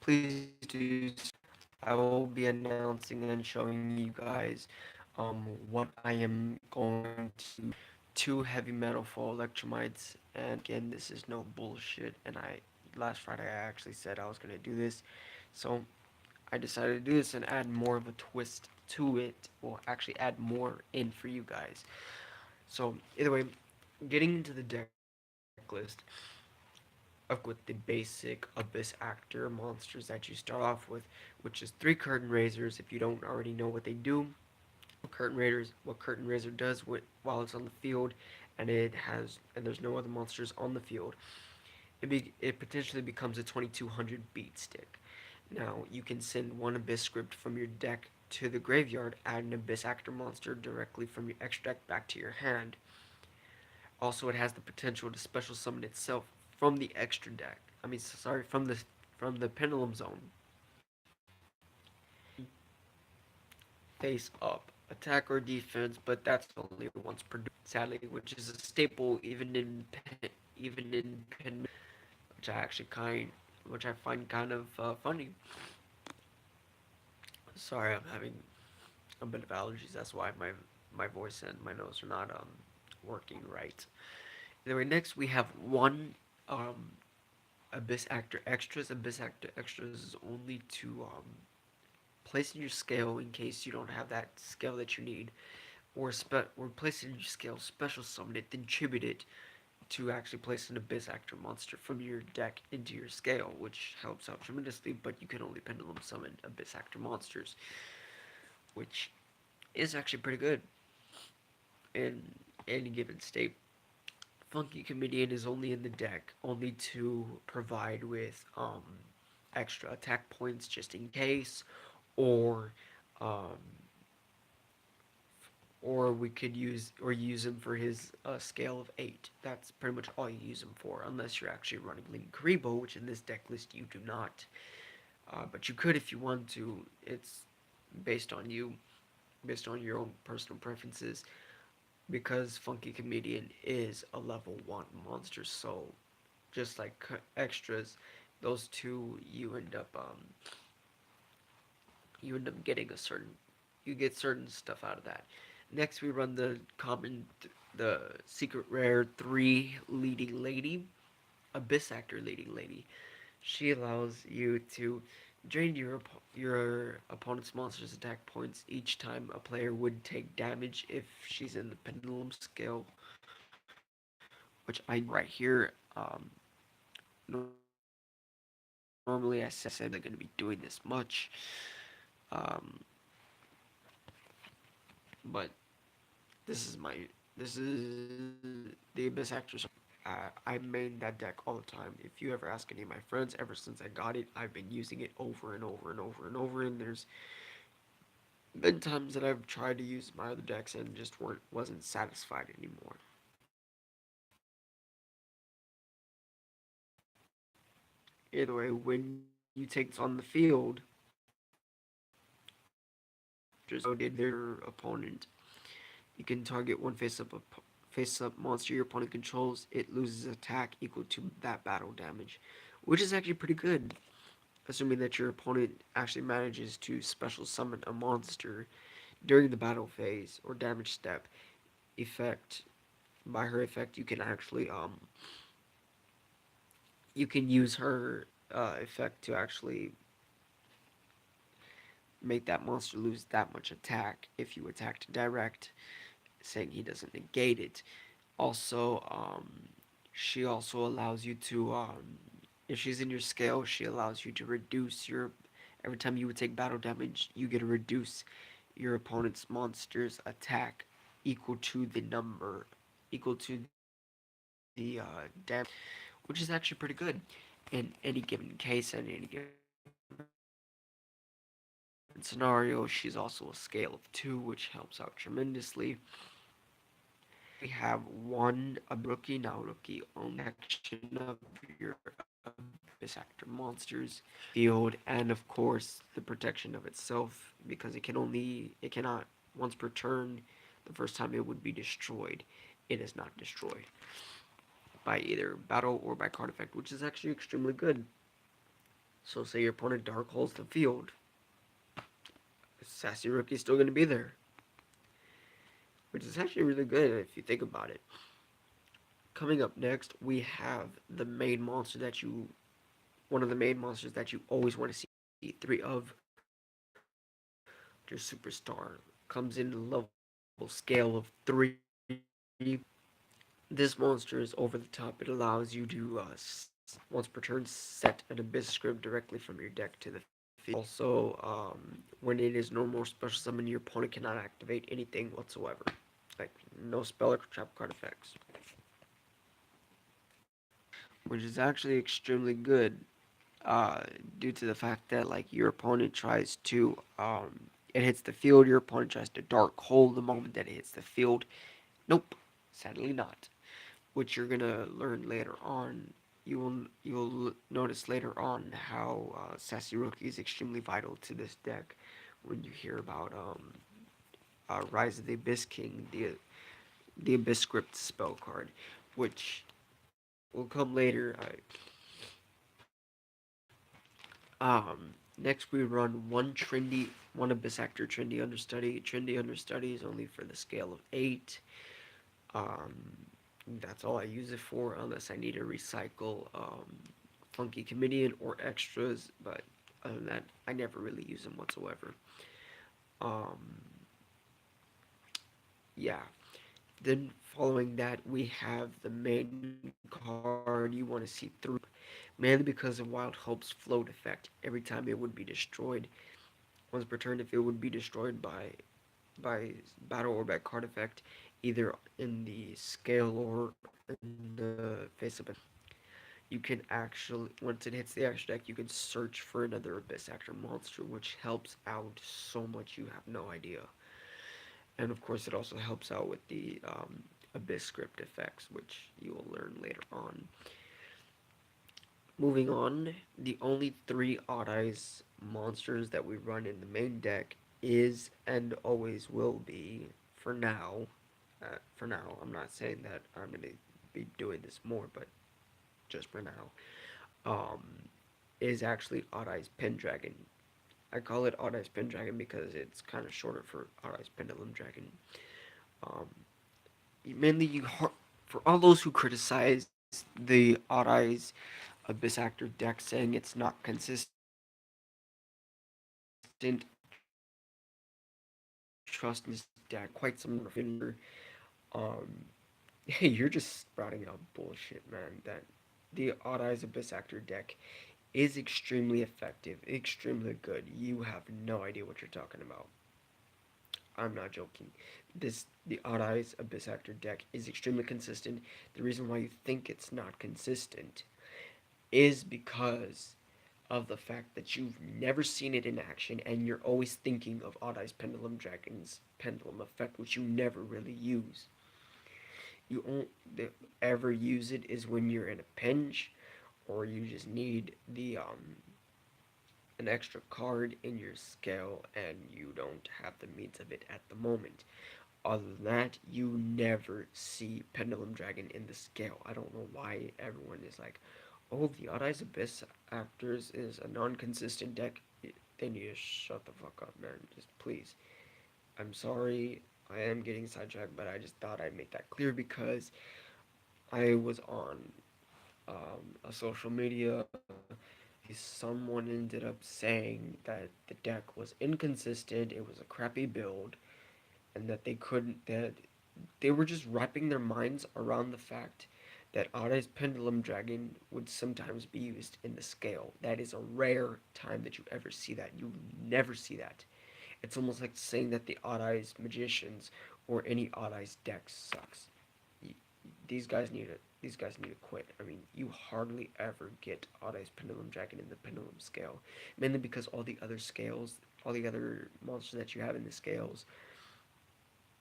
please do. I will be announcing and showing you guys what I am going to two heavy metal fall electromites. And again, this is no bullshit. And last Friday I actually said I was gonna do this, so I decided to do this and add more of a twist to it. Well, actually add more in for you guys. So either way, getting into the deck list of with the basic Abyss Actor monsters that you start off with, which is 3 Curtain Raisers. If you don't already know what they do, what Curtain Raiser does while it's on the field, and there's no other monsters on the field, it potentially becomes a 2200 beat stick. Now you can send one Abyss script from your deck to the graveyard, add an Abyss Actor monster directly from your extra deck back to your hand. Also, it has the potential to special summon itself from the extra deck. Sorry, from the Pendulum Zone. Face up, attack or defense, but that's only once per turn, sadly, which is a staple even in Pendulum, which I actually which I find kind of funny. Sorry, I'm having a bit of allergies. That's why my voice and my nose are not working right. Anyway, next we have one um Abyss Actor Extras. Abyss Actor Extras is only to place in your scale in case you don't have that scale that you need, or place it in your scale, special summon it, then tribute it to actually place an Abyss Actor monster from your deck into your scale, which helps out tremendously. But you can only Pendulum summon Abyss Actor monsters, which is actually pretty good in any given state. Funky Comedian is only in the deck, only to provide with extra attack points just in case, or um, or we could use him for his scale of 8. That's pretty much all you use him for, unless you're actually running Lean Karibo, which in this deck list you do not. But you could if you want to. It's based on you, based on your own personal preferences, because Funky Comedian is a level 1 monster, so just like extras, those two you end up getting you get certain stuff out of that. Next, we run the secret rare 3 leading lady, Abyss Actor leading lady. She allows you to drain your opponent's monster's attack points each time a player would take damage if she's in the pendulum scale, which I normally right here. Normally, I said I wasn't going to be doing this much. Um, but this is the Abyss Actors. I main that deck all the time. If you ever ask any of my friends, ever since I got it, I've been using it over and over and over and over. And there's been times that I've tried to use my other decks and just wasn't satisfied anymore. Either way, when you take this on the field, just did their opponent. You can target one face up monster your opponent controls. It loses attack equal to that battle damage, which is actually pretty good, assuming that your opponent actually manages to special summon a monster during the battle phase or damage step effect. By her effect, you can actually you can use her effect to actually make that monster lose that much attack if you attacked direct, saying he doesn't negate it. Also, she also allows you to, if she's in your scale, she allows you to reduce your, every time you would take battle damage, you get to reduce your opponent's monster's attack equal to the number, equal to the damage, which is actually pretty good in any given case and any given scenario. She's also a scale of 2, which helps out tremendously. Next, we have one Rookie. Now, Rookie owns protection of your Abyss Actor monsters, field, and of course the protection of itself, because it cannot, once per turn, the first time it would be destroyed, it is not destroyed by either battle or by card effect, which is actually extremely good. So say your opponent dark holes the field, Sassy Rookie's still going to be there, which is actually really good if you think about it. Coming up next, we have the main monster that you, one of the main monsters that you always want to see three of, your superstar. Comes in level scale of 3. This monster is over the top. It allows you to, once per turn, set an Abyss script directly from your deck to the field. Also, when it is normal special summon, your opponent cannot activate anything whatsoever. Like, no spell or trap card effects. Which is actually extremely good, due to the fact that, like, your opponent tries to, it hits the field, your opponent tries to dark hole the moment that it hits the field. Nope, sadly not. Which you're gonna learn later on. You'll notice later on how Sassy Rookie is extremely vital to this deck when you hear about Rise of the Abyss King, the Abyss Script spell card, which will come later. Next we run one Abyss Actor Trendy Understudy. Trendy Understudy is only for the scale of 8. Um, that's all I use it for, unless I need to recycle Funky Comedian or extras. But other than that, I never really use them whatsoever. Um, yeah. Then following that, we have the main card you want to see through, mainly because of Wild Hope's float effect. Every time it would be destroyed, once per turn, if it would be destroyed by battle or by card effect, either in the scale or in the face of it, you can actually, once it hits the extra deck, you can search for another Abyss Actor monster, which helps out so much you have no idea. And of course, it also helps out with the Abyss script effects, which you will learn later on. Moving on, the only 3 Odd Eyes monsters that we run in the main deck is and always will be, for now. I'm not saying that I'm going to be doing this more, but just for now, um, is actually Odd Eyes Pendragon. I call it Odd Eyes Pendragon because it's kind of shorter for Odd Eyes Pendulum Dragon. Um, mainly, for all those who criticize the Odd Eyes Abyss Actor deck saying it's not consistent, trust me, this deck quite some um, you're just sprouting out bullshit, man. That the Odd Eyes Abyss Actor deck is extremely effective, extremely good. You have no idea what you're talking about. I'm not joking. The Odd Eyes Abyss Actor deck is extremely consistent. The reason why you think it's not consistent is because of the fact that you've never seen it in action and you're always thinking of Odd Eyes Pendulum Dragon's Pendulum Effect, which you never really use. You only ever use it is when you're in a pinch or you just need the an extra card in your scale and you don't have the means of it at the moment. Other than that, you never see Pendulum Dragon in the scale. I don't know why everyone is like, oh, the Odd Eyes Abyss Actors is a non-consistent deck. They need to shut the fuck up, man. Just please. I'm sorry, I am getting sidetracked, but I just thought I'd make that clear because I was on a social media. Someone ended up saying that the deck was inconsistent, it was a crappy build, and that they were just wrapping their minds around the fact that Odd Pendulum Dragon would sometimes be used in the scale. That is a rare time that you ever see that. You never see that. It's almost like saying that the Odd Eyes Magicians or any Odd Eyes deck sucks. These guys need to quit. I mean, you hardly ever get Odd Eyes Pendulum Dragon in the Pendulum scale, mainly because all the other monsters that you have in the scales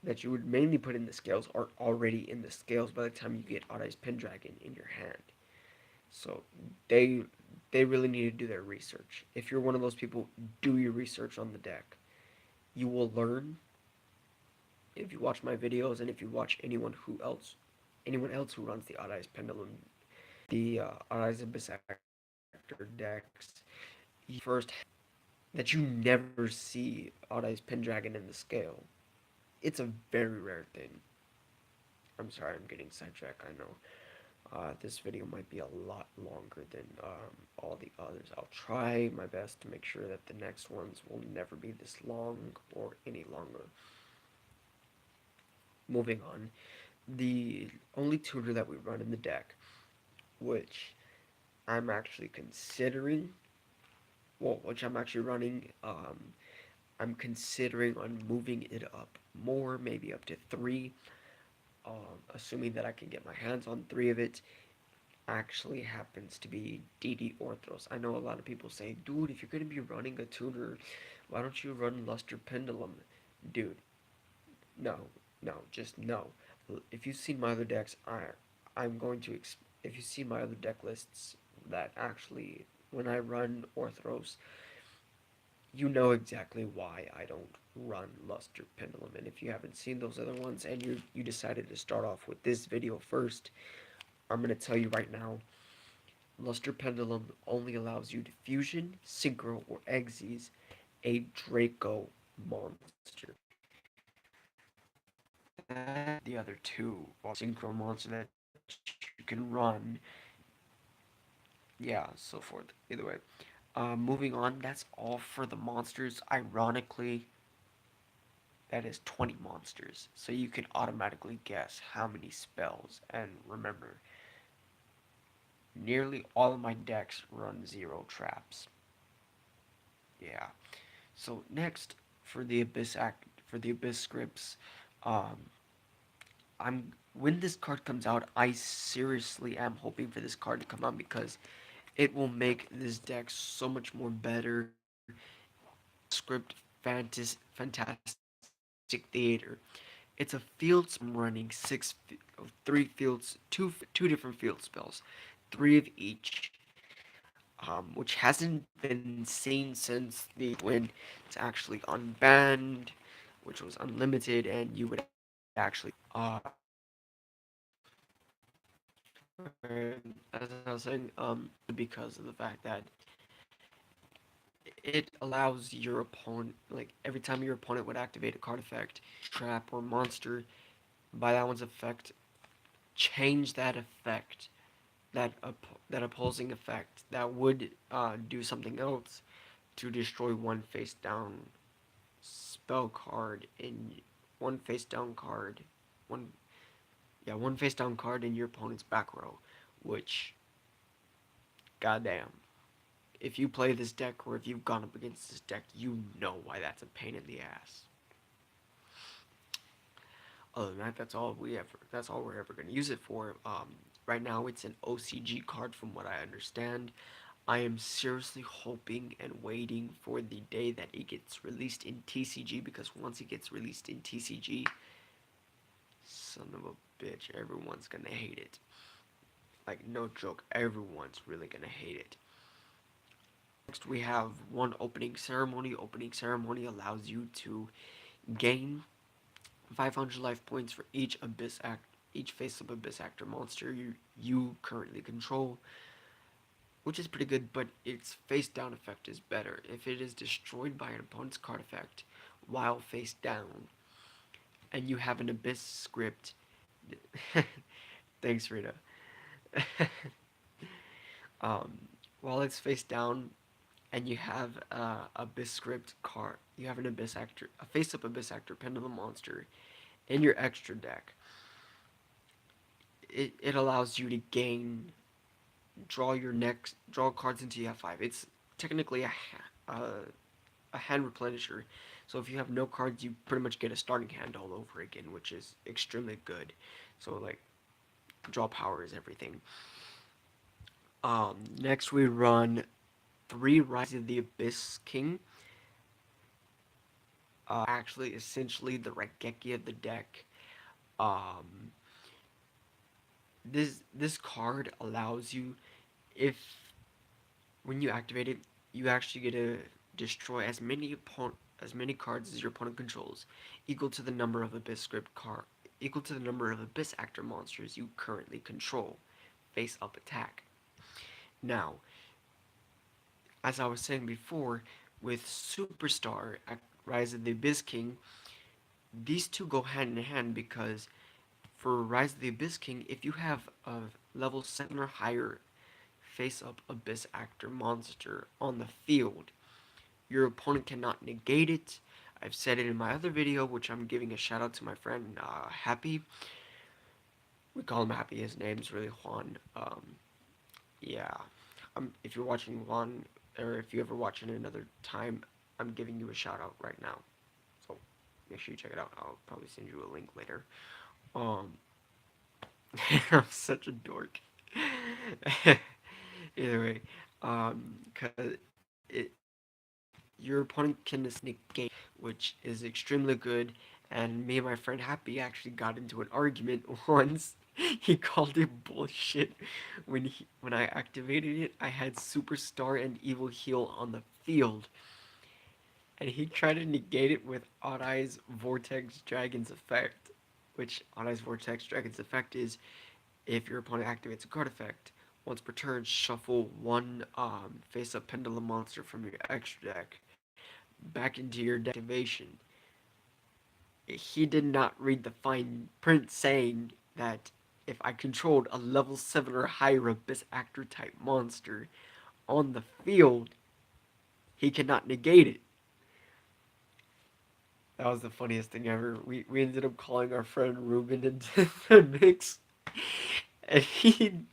that you would mainly put in the scales are already in the scales by the time you get Odd Eyes Pendragon in your hand. So they they really need to do their research. If you're one of those people, do your research on the deck. You will learn if you watch my videos and if you watch anyone else who runs the Odd Eyes Pendulum, the Odd Eyes Abyss Actor decks. first that you never see Oddeyes Pendragon in the scale. It's a very rare thing. I'm sorry, I'm getting sidetracked. I know. This video might be a lot longer than all the others. I'll try my best to make sure that the next ones will never be this long or any longer. Moving on, the only tutor that we run in the deck, which I'm actually considering, well, which I'm actually running, I'm considering on moving it up more, maybe up to three, assuming that I can get my hands on three of it. Actually happens to be DD Orthros. I know a lot of people say, dude, if you're going to be running a tutor, why don't you run Luster Pendulum? Dude, no, no, just no. If you've seen my other decks, I'm going to, if you see my other deck lists that actually, when I run Orthros, you know exactly why I don't run Luster Pendulum. And if you haven't seen those other ones and you decided to start off with this video first, I'm going to tell you right now, Luster Pendulum only allows you to fusion, synchro, or exes a Draco monster. That the other two synchro monster that you can run. Yeah, so forth. Either way. Moving on, that's all for the monsters. Ironically, that is 20 monsters. So you can automatically guess how many spells. And remember, nearly all of my decks run zero traps. Yeah. So next for the Abyss scripts, um, I'm when this card comes out, I seriously am hoping for this card to come out because it will make this deck so much more better. Script fantastic theater. It's a field spell running three fields, two different field spells, three of each, which hasn't been seen since the when it's actually unbanned, which was unlimited, and you would actually as I was saying, because of the fact that it allows your opponent, like every time your opponent would activate a card effect, trap or monster, by that one's effect, change that effect, that opposing effect that would do something else to destroy one face down spell card in one face down card, one one face down card in your opponent's back row, which goddamn. If you play this deck or if you've gone up against this deck, you know why that's a pain in the ass. Other than that, that's all we're ever gonna use it for. Right now it's an OCG card from what I understand. I am seriously hoping and waiting for the day that it gets released in TCG because once it gets released in TCG, son of a bitch, everyone's gonna hate it. Like no joke, everyone's really gonna hate it. Next, we have one opening ceremony. Opening ceremony allows you to gain 500 life points for each face-up Abyss Actor monster you currently control, which is pretty good. But its face-down effect is better. If it is destroyed by an opponent's card effect while face down, and you have an Abyss script, thanks, Rita. um, while it's face down, and you have Abyss script card, you have an Abyss Actor, a face-up Abyss Actor Pendulum monster in your extra deck. It allows you to gain, draw cards into your F5. It's technically a hand replenisher. So if you have no cards, you pretty much get a starting hand all over again, which is extremely good. So like, draw power is everything. Next we run 3 Rise of the Abyss King. Actually, essentially the Raigeki of the deck. Um, this card allows you, if when you activate it, you actually get to destroy as many cards as your opponent controls, equal to the number of equal to the number of Abyss Actor monsters you currently control. Face up attack. Now, as I was saying before, with Superstar at Rise of the Abyss King, these two go hand in hand because for Rise of the Abyss King, if you have a level 7 or higher face up Abyss Actor monster on the field, your opponent cannot negate it. I've said it in my other video, which I'm giving a shout out to my friend Happy. We call him Happy. His name's really Juan. Yeah. If you're watching Juan, or if you ever watch it another time, I'm giving you a shout out right now. So make sure you check it out. I'll probably send you a link later. Um, I'm such a dork. Either way, cause your opponent can just negate, which is extremely good. And me and my friend Happy actually got into an argument once. He called it bullshit when I activated it. I had Superstar and Evil Heal on the field, and he tried to negate it with Odd Eyes Vortex Dragon's effect, which Odd Eyes Vortex Dragon's effect is if your opponent activates a card effect, once per turn, shuffle one face-up Pendulum monster from your extra deck back into your deck activation. He did not read the fine print saying that if I controlled a level 7 or higher Abyss Actor type monster on the field, he cannot negate it. That was the funniest thing ever. We ended up calling our friend Ruben into the mix. And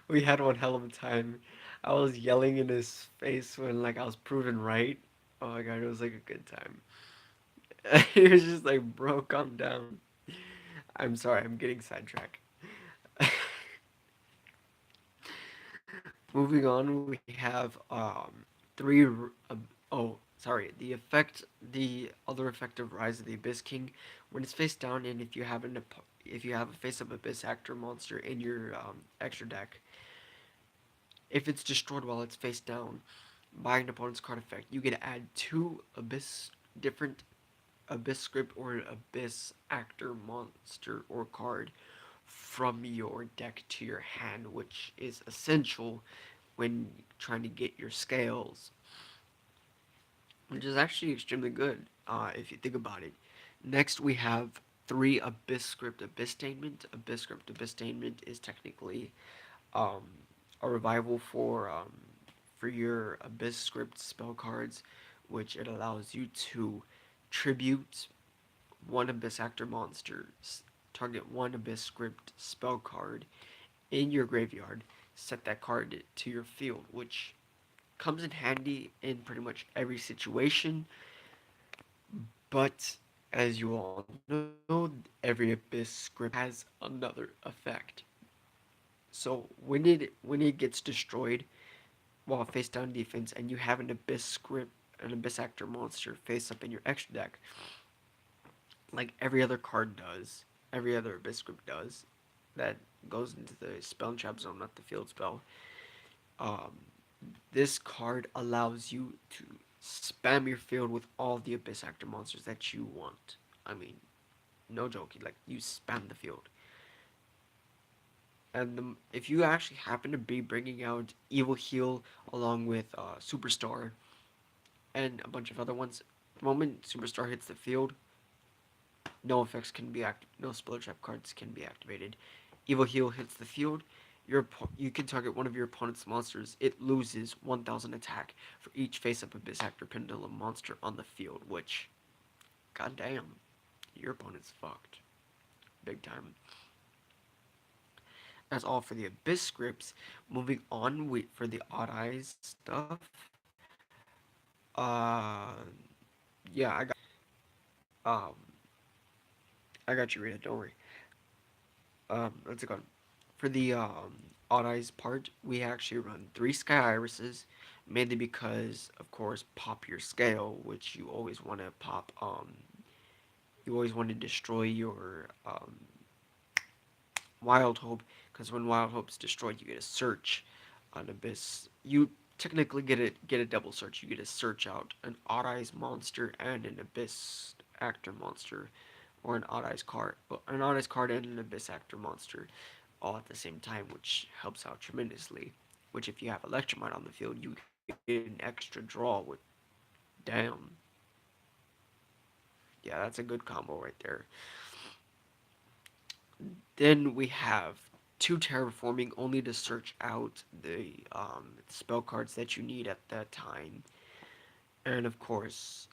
we had one hell of a time. I was yelling in his face when like I was proven right. Oh my god, it was like a good time. He was just like, bro, calm down. I'm sorry, I'm getting sidetracked. Moving on, we have three. Oh, sorry. The other effect of Rise of the Abyss King, when it's face down, and if you have a face up Abyss Actor monster in your extra deck, if it's destroyed while it's face down by an opponent's card effect, you get to add two different Abyss script or Abyss Actor monster or card from your deck to your hand, which is essential when trying to get your scales, which is actually extremely good if you think about it. Next, we have three Abyss Script Abysstainment. Abyss Script Abysstainment is technically um, a revival for your Abyss Script spell cards, which it allows you to tribute one Abyss Actor monster, target one Abyss Script spell card in your graveyard, set that card to your field, which comes in handy in pretty much every situation. But as you all know, every Abyss script has another effect. So when it gets destroyed while face down defense, and you have an Abyss Actor monster face up in your extra deck, like every other card does, every other Abyss script does, that goes into the spell trap zone, not the field spell. Um, This card allows you to spam your field with all the Abyss Actor monsters that you want. I mean, no joking, like you spam the field. And if you actually happen to be bringing out Evil Heal along with Superstar and a bunch of other ones, the moment Superstar hits the field, no effects can be no spell trap cards can be activated. Evil Heal hits the field, you can target one of your opponent's monsters. It loses 1,000 attack for each face-up Abyss Actor Pendulum monster on the field, which, goddamn, your opponent's fucked. Big time. That's all for the Abyss scripts. Moving on for the Odd Eyes stuff. Uh, yeah, um, I got you, Rita. Don't worry. Let's go. For the Odd Eyes part, we actually run 3 Sky Irises, mainly because, of course, pop your scale, which you always want to pop. You always want to destroy your Wild Hope, because when Wild Hope's destroyed, you get a search on Abyss. You technically get a double search. You get to search out an Odd Eyes monster and an Abyss Actor monster, or an Odd Eyes card and an Abyss Actor monster, all at the same time, which helps out tremendously. Which, if you have Electromite on the field, you get get an extra draw with. Damn. Yeah, that's a good combo right there. Then we have two terraforming only to search out the spell cards that you need at that time. And of course,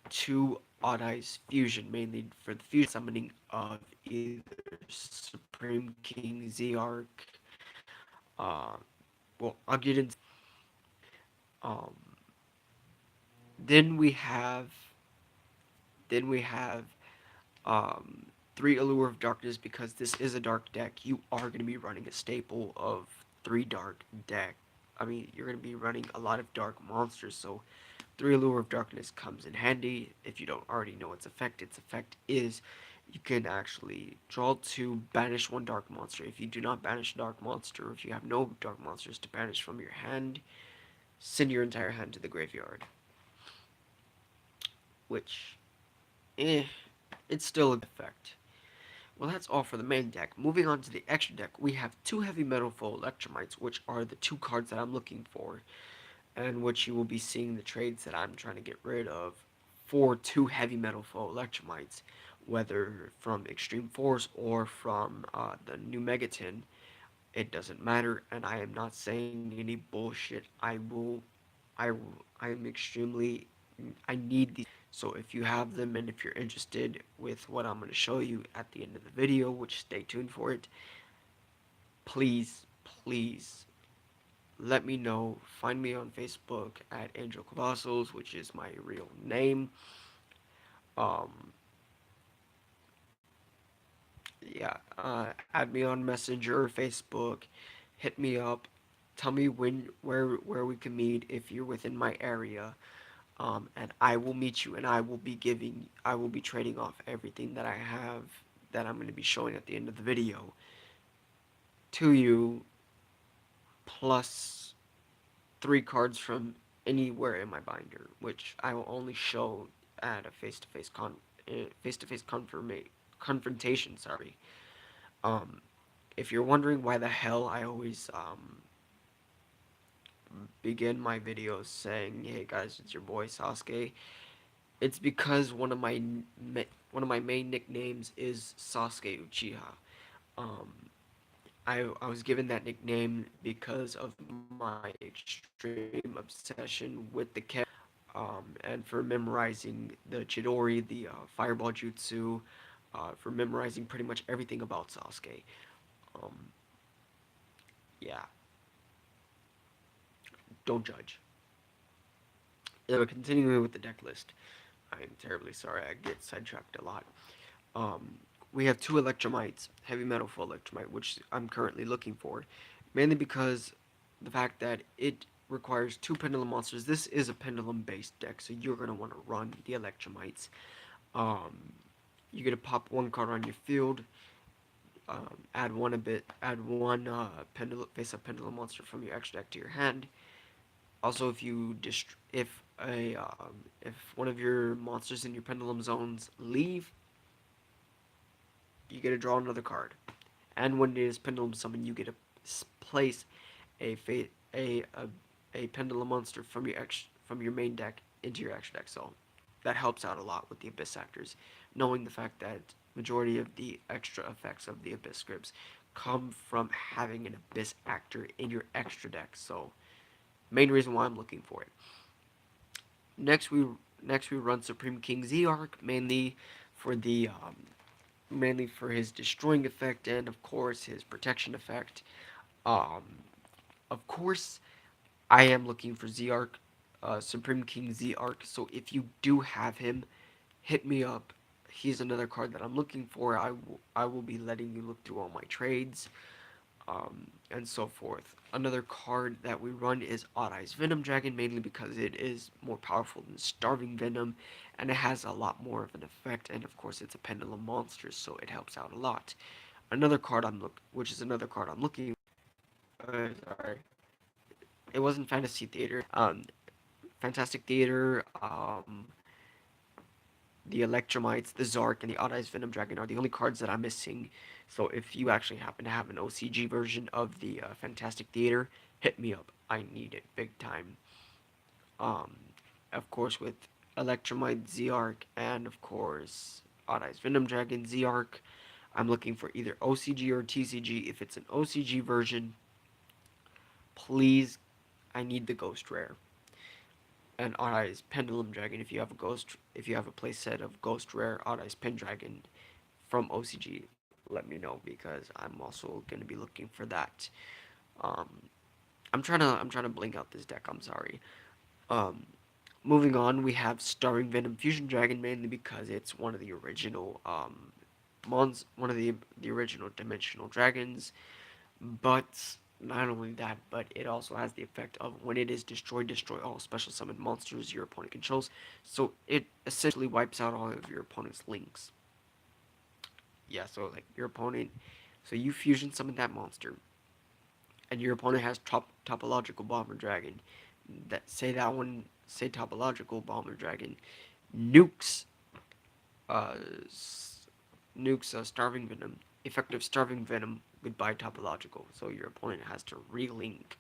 two Odd Eyes Fusion, mainly for the fusion summoning of either Supreme King, Zerk, uh, well, I'll get into. Um, then we have, then we have um, three Allure of Darkness because this is a dark deck. You are going to be running a staple of three dark deck. I mean, you're going to be running a lot of dark monsters, so three Allure of Darkness comes in handy. If you don't already know its effect is you can actually draw two, banish one dark monster. If you do not banish a dark monster, if you have no dark monsters to banish from your hand, send your entire hand to the graveyard. Which, eh, it's still a good effect. Well, that's all for the main deck. Moving on to the extra deck, we have two Heavy Metal Foe Electromites, which are the two cards that I'm looking for, and which you will be seeing the trades that I'm trying to get rid of for two Heavy Metal Foe Electromites, whether from Extreme Force or from the new Megaton. It doesn't matter, and I am not saying any bullshit. I am extremely, I need these. So if you have them and if you're interested with what I'm going to show you at the end of the video, which stay tuned for it, please let me know. Find me on Facebook at Angel Cavassos, which is my real name. Um, yeah, add me on Messenger, Facebook, hit me up. Tell me where we can meet if you're within my area. And I will meet you, and I will be trading off everything that I have that I'm going to be showing at the end of the video to you, plus three cards from anywhere in my binder, which I will only show at a face-to-face confrontation. Sorry. Um, if you're wondering why the hell I always begin my videos saying, "Hey guys, it's your boy Sasuke," it's because one of my main nicknames is Sasuke Uchiha. Um, I was given that nickname because of my extreme obsession with the character, and for memorizing the Chidori, the Fireball Jutsu, for memorizing pretty much everything about Sasuke. Um, yeah, don't judge. Continuing with the deck list, I'm terribly sorry I get sidetracked a lot. Um, we have two Electromites, Heavy Metal Full Electromite, which I'm currently looking for, mainly because the fact that it requires two Pendulum monsters. This is a Pendulum-based deck, so you're going to want to run the Electromites. Um, you're going to pop one card on your field, add one pendulum, face-up Pendulum monster from your extra deck to your hand. Also, if one of your monsters in your Pendulum zones leave, you get to draw another card. And when it is Pendulum Summon, you get to place a a Pendulum monster from your main deck into your extra deck. So that helps out a lot with the Abyss actors, knowing the fact that majority of the extra effects of the Abyss scripts come from having an Abyss actor in your extra deck. So main reason why I'm looking for it. Next we next we run Supreme King Zerk for the mainly for his destroying effect and of course his protection effect. Um, of course, I am looking for Z-Arc, Supreme King Z-Arc, so if you do have him, hit me up. He's another card that I'm looking for. I will be letting you look through all my trades, and so forth. Another card that we run is Odd Eyes Venom Dragon, mainly because it is more powerful than Starving Venom, and it has a lot more of an effect, and of course it's a Pendulum monster, so it helps out a lot. Which is another card I'm looking. Sorry, it wasn't Fantasy Theater. Fantastic Theater, the Electromites, the Zark, and the Odd Eyes Venom Dragon are the only cards that I'm missing. So if you actually happen to have an OCG version of the Fantastic Theater, hit me up. I need it big time. Um, of course, with Electromite Z-Arc and of course Odd Eyes Venom Dragon Z-Arc. I'm looking for either OCG or TCG. If it's an OCG version, please, I need the Ghost Rare. And Odd Eyes Pendulum Dragon. If you have a playset of Ghost Rare Odd Eyes Pendragon from OCG, let me know because I'm also gonna be looking for that. Um, I'm trying to blink out this deck. I'm sorry. Um, Moving on, we have Starring Venom Fusion Dragon mainly because it's one of the original one of the original dimensional dragons. But not only that, but it also has the effect of when it is destroyed, destroy all special summon monsters your opponent controls. So it essentially wipes out all of your opponent's links. Yeah, so like your opponent, so you fusion summon that monster, and your opponent has topological bomber dragon. Say topological bomber dragon nukes uh starving venom, effective starving venom. Goodbye topological. So your opponent has to relink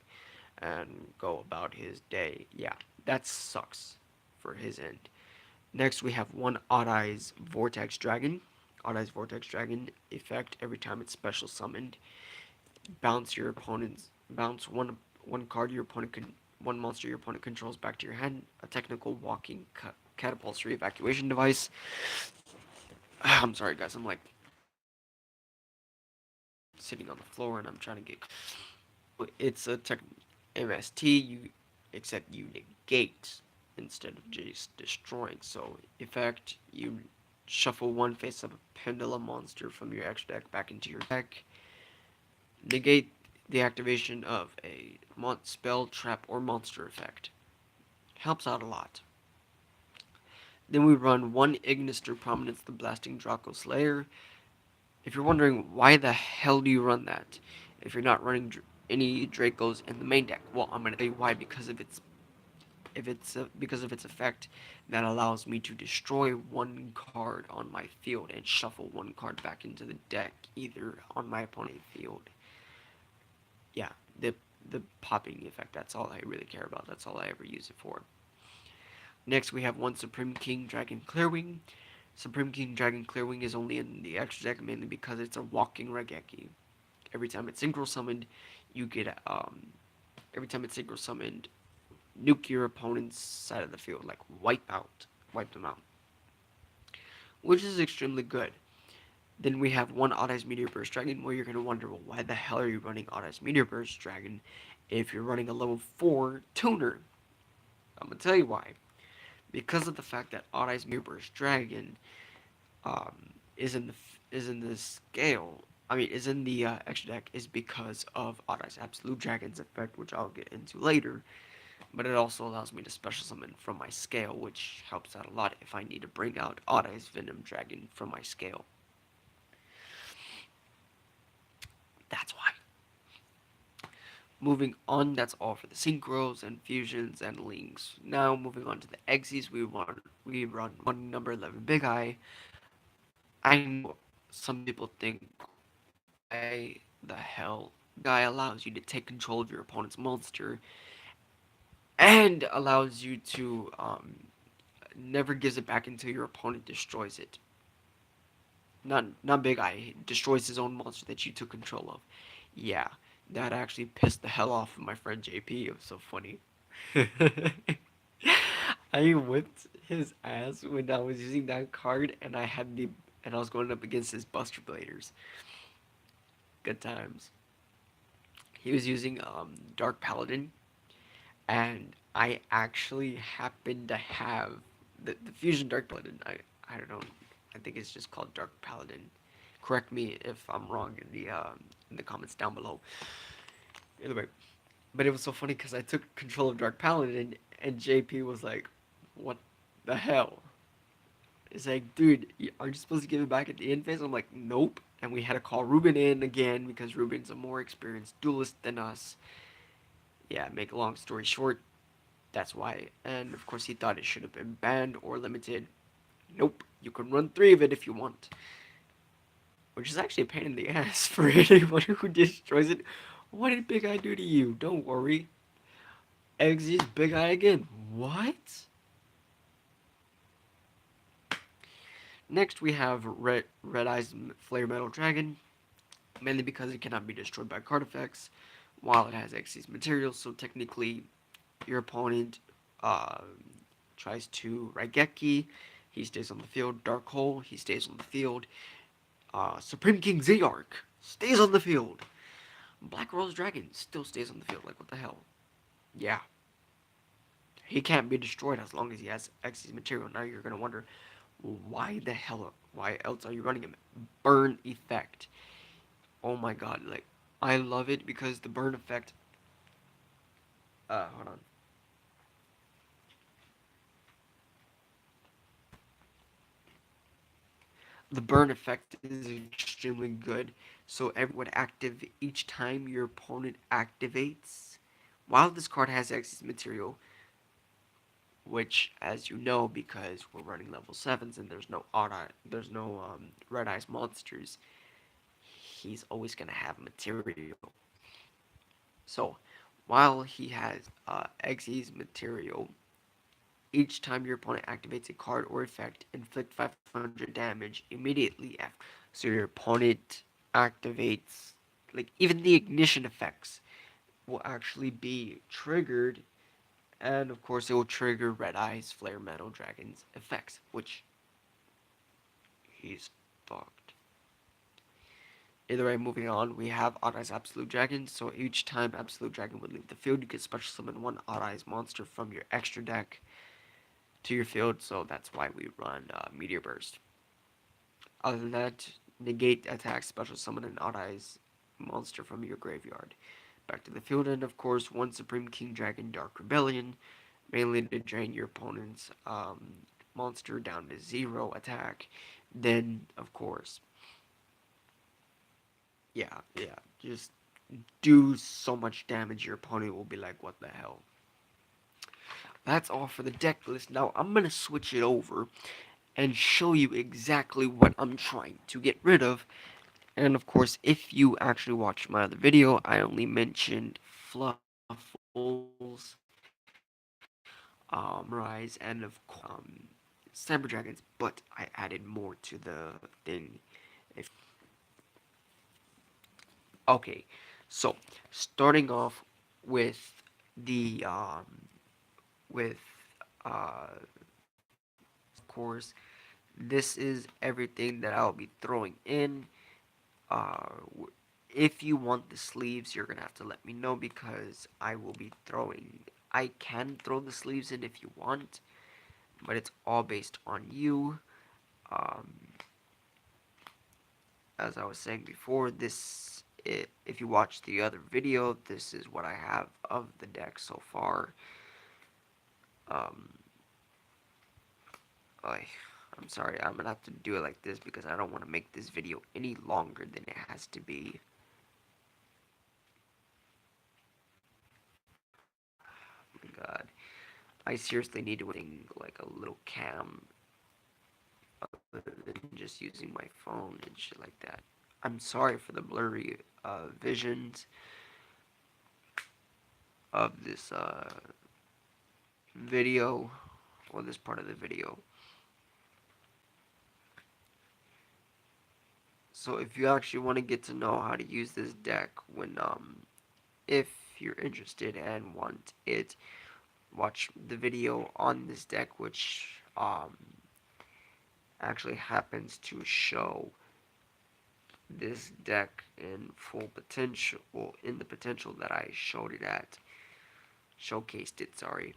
and go about his day. Yeah, that sucks for his end. Next, we have one Odd Eyes Vortex Dragon. Odd Eyes Vortex Dragon effect every time it's special summoned. Bounce one card your opponent can one monster your opponent controls back to your hand. A technical walking catapulsory evacuation device. I'm sorry, guys. I'm like sitting on the floor and I'm trying to get. It's a tech MST. Except you negate instead of just destroying. So effect you shuffle one face up a pendulum monster from your extra deck back into your deck. Negate the activation of a spell, trap, or monster effect. Helps out a lot. Then we run one Ignis through Prominence, the Blasting Dracko Slayer. If you're wondering why the hell do you run that, if you're not running any Dracos in the main deck, well, I'm gonna tell you why. Because of its effect that allows me to destroy one card on my field and shuffle one card back into the deck, either on my opponent's field. Yeah, the popping effect. That's all I really care about. That's all I ever use it for. Next, we have one Supreme King Dragon Clearwing. Supreme King Dragon Clearwing is only in the extra deck mainly because it's a walking Regeki. Every time it's synchro summoned, you get every time it's synchro summoned, nuke your opponent's side of the field, like wipe them out, which is extremely good. Then we have one Odd Eyes Meteor Burst Dragon, where you're gonna wonder, well, why the hell are you running Odd Eyes Meteor Burst Dragon if you're running a level 4 tuner? I'm gonna tell you why. Because of the fact that Odd Eyes Meteor Burst Dragon is in the scale. I mean, is in the extra deck is because of Odd Eyes Absolute Dragon's effect, which I'll get into later. But it also allows me to special summon from my scale, which helps out a lot if I need to bring out Odd Eyes Venom Dragon from my scale. That's why. Moving on, that's all for the synchros and fusions and links. Now, moving on to the exes, we run one number 11 Big Eye. I know some people think, why the hell Guy allows you to take control of your opponent's monster and allows you to never gives it back until your opponent destroys it. Not Big Eye destroys his own monster that you took control of. Yeah, that actually pissed the hell off of my friend JP. It was so funny. I whipped his ass when I was using that card, and I was going up against his Buster Bladers. Good times. He was using Dark Paladin, and I actually happened to have the Fusion Dark Paladin. I don't know. I think it's just called Dark Paladin. Correct me if I'm wrong in the comments down below. Anyway, but it was so funny because I took control of Dark Paladin, and JP was like, "What the hell?" It's like, dude, aren't you supposed to give it back at the end phase? I'm like, nope. And we had to call Ruben in again because Ruben's a more experienced duelist than us. Yeah, make a long story short, that's why. And of course, he thought it should have been banned or limited. Nope, you can run 3 of it if you want. Which is actually a pain in the ass for anyone who destroys it. What did Big Eye do to you? Don't worry. Exes Big Eye again. What? Next we have Red Eyes Flare Metal Dragon, mainly because it cannot be destroyed by card effects, while it has Xyz materials. So technically, your opponent uh, tries to Raigeki, he stays on the field. Dark Hole, he stays on the field. Supreme King Zeark stays on the field. Black Rose Dragon still stays on the field. Like, what the hell? Yeah. He can't be destroyed as long as he has Xyz material. Now you're going to wonder, why the hell, why else are you running him? Burn effect. Oh my god, like, I love it because the burn effect, hold on. The burn effect is extremely good. So every would active each time your opponent activates. While this card has Xyz material, which, as you know, because we're running level 7s and there's no red eyes monsters, he's always gonna have material. So while he has Xyz material, each time your opponent activates a card or effect, inflict 500 damage immediately after. So your opponent activates, like, even the ignition effects will actually be triggered, and of course it will trigger Red Eyes Flare Metal Dragon's effects, which he's fucked. Either way, moving on, we have Odd Eyes Absolute Dragon. So each time Absolute Dragon would leave the field, you could special summon one Odd Eyes monster from your extra deck to your field. So that's why we run Meteor Burst. Other than that, negate attack, special summon an Odd Eyes monster from your graveyard. Back to the field, and of course, one Supreme King Dragon Dark Rebellion, mainly to drain your opponent's monster down to 0 attack. Then, of course, yeah, just do so much damage, your opponent will be like, what the hell? That's all for the deck list. Now, I'm going to switch it over and show you exactly what I'm trying to get rid of. And of course, if you actually watched my other video, I only mentioned Fluffles, Rise, and of course, Cyber Dragons, but I added more to the thing. If Okay, so starting off with the with of course, this is everything that I'll be throwing in. Uh, if you want the sleeves, you're gonna have to let me know because I will be throwing. I can throw the sleeves in if you want, but it's all based on you. Um, as I was saying before, if you watch the other video, this is what I have of the deck so far. Um, I, I'm sorry, I'm gonna have to do it like this because I don't want to make this video any longer than it has to be. Oh my god. I seriously need to thing like a little cam other than just using my phone and shit like that. I'm sorry for the blurry visions of this video, or this part of the video. So if you actually want to get to know how to use this deck when if you're interested and want it, watch the video on this deck, which actually happens to show this deck in full potential, well, in the potential that I showed it at, showcased it, sorry.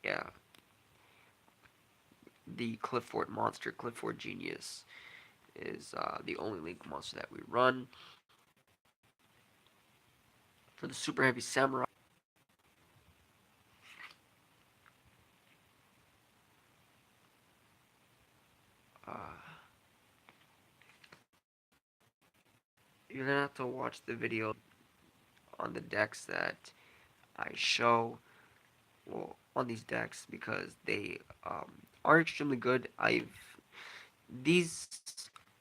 Yeah, the Clifford monster, Clifford Genius, is the only Link monster that we run. For the Super Heavy Samurai, uh, you're gonna have to watch the video on the decks that I show, well, on these decks because they are extremely good. These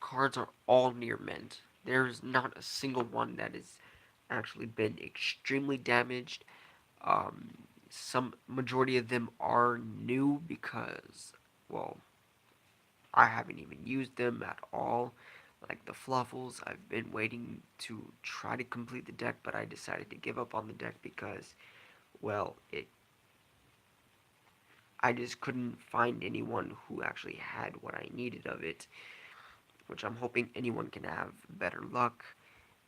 cards are all near mint. There's not a single one that has actually been extremely damaged. Um, Some majority of them are new because, well, I haven't even used them at all. Like the Fluffles, I've been waiting to try to complete the deck, but I decided to give up on the deck because, well, I just couldn't find anyone who actually had what I needed of it, which I'm hoping anyone can have better luck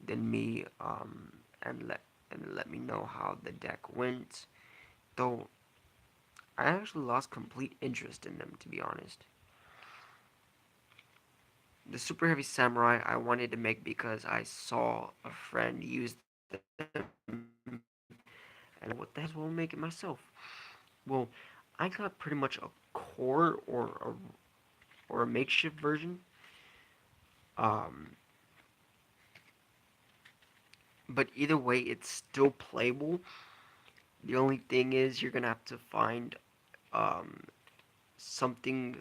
than me, and let me know how the deck went. Though I actually lost complete interest in them, to be honest. The Super Heavy Samurai I wanted to make because I saw a friend use them, and I was like, what the hell, might as well make it myself. Well, I got pretty much a core or a makeshift version. Um, but either way, it's still playable. The only thing is you're gonna have to find um, something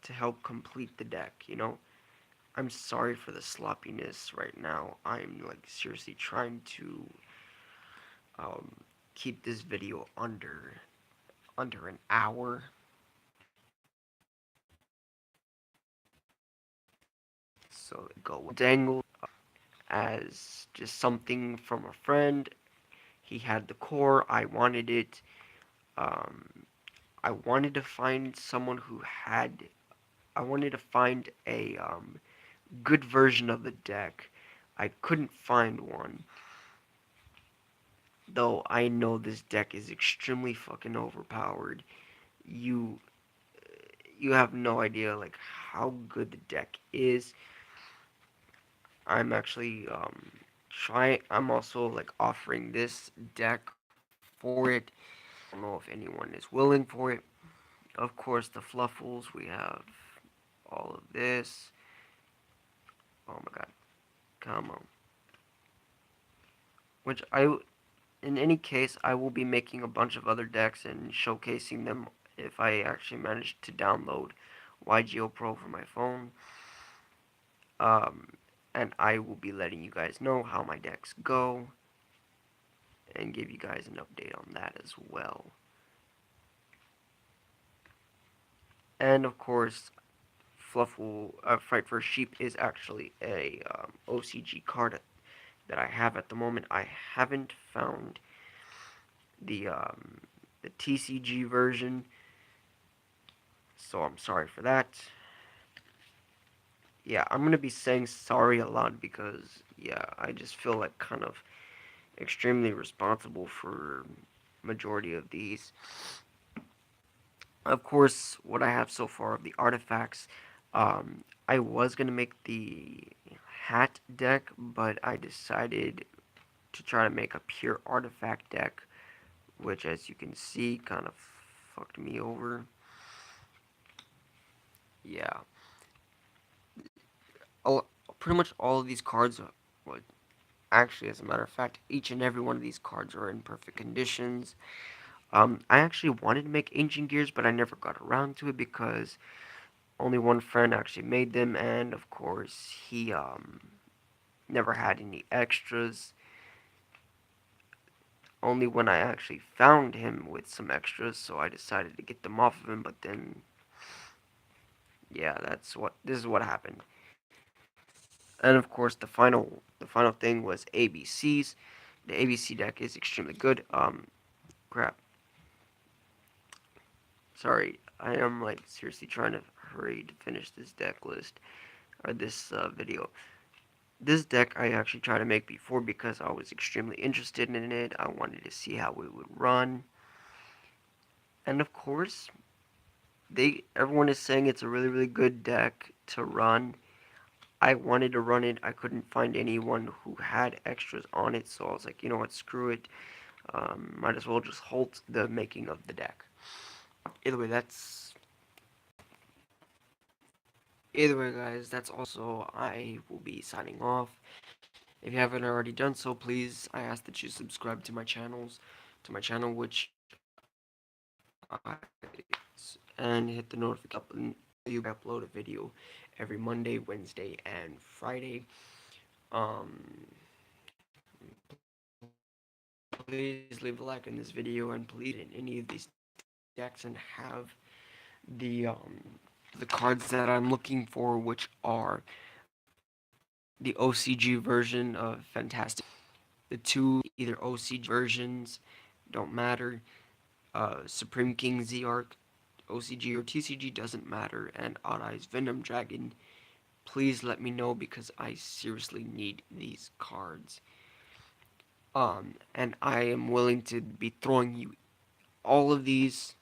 to help complete the deck. I'm sorry for the sloppiness right now. I'm like seriously trying to um, keep this video under an hour. So go dangled as just something from a friend. He had the core. I wanted it. Um, I wanted to find someone who had. I wanted to find a good version of the deck. I couldn't find one. Though I know this deck is extremely fucking overpowered. You you have no idea like how good the deck is. I'm actually I'm also like offering this deck for it. I don't know if anyone is willing for it. Of course, the Fluffles, we have all of this. Oh my god, come on. Which in any case, I will be making a bunch of other decks and showcasing them if I actually manage to download YGO Pro for my phone. Um, and I will be letting you guys know how my decks go and give you guys an update on that as well. And of course, Fluffle Fright for Sheep is actually a OCG card that I have at the moment. I haven't found the um, the TCG version, so I'm sorry for that. Yeah, I'm gonna be saying sorry a lot because yeah, I just feel like kind of extremely responsible for majority of these. Of course, what I have so far of the artifacts, I was gonna make the hat deck, but I decided to try to make a pure artifact deck, which, as you can see, kind of fucked me over. Yeah, all, pretty much all of these cards, well, actually, as a matter of fact, each and every one of these cards are in perfect conditions. I actually wanted to make ancient gears, but I never got around to it because only one friend actually made them, and of course, he never had any extras. Only when I actually found him with some extras, so I decided to get them off of him. But then, yeah, this is what happened. And of course, the final thing was ABCs. The ABC deck is extremely good. Crap. Sorry, I am like seriously trying to hurry to finish this deck list or this video. This deck I actually tried to make before because I was extremely interested in it. I wanted to see how it would run. And of course, everyone is saying it's a really really good deck to run. I wanted to run it. I couldn't find anyone who had extras on it, so I was like, you know what, screw it. Might as well just halt the making of the deck. Either way, that's Either way, guys, that's also I will be signing off. If you haven't already done so, please, I ask that you subscribe to my channel, which and hit the notification button. You upload a video every Monday, Wednesday, and Friday. Um, please leave a like in this video, and please get in any of these decks and have the the cards that I'm looking for, which are the OCG version of Fantastic. The two either OCG versions don't matter. Supreme King Z-Arc, OCG or TCG doesn't matter, and Odd Eyes Venom Dragon. Please let me know because I seriously need these cards. And I am willing to be throwing you all of these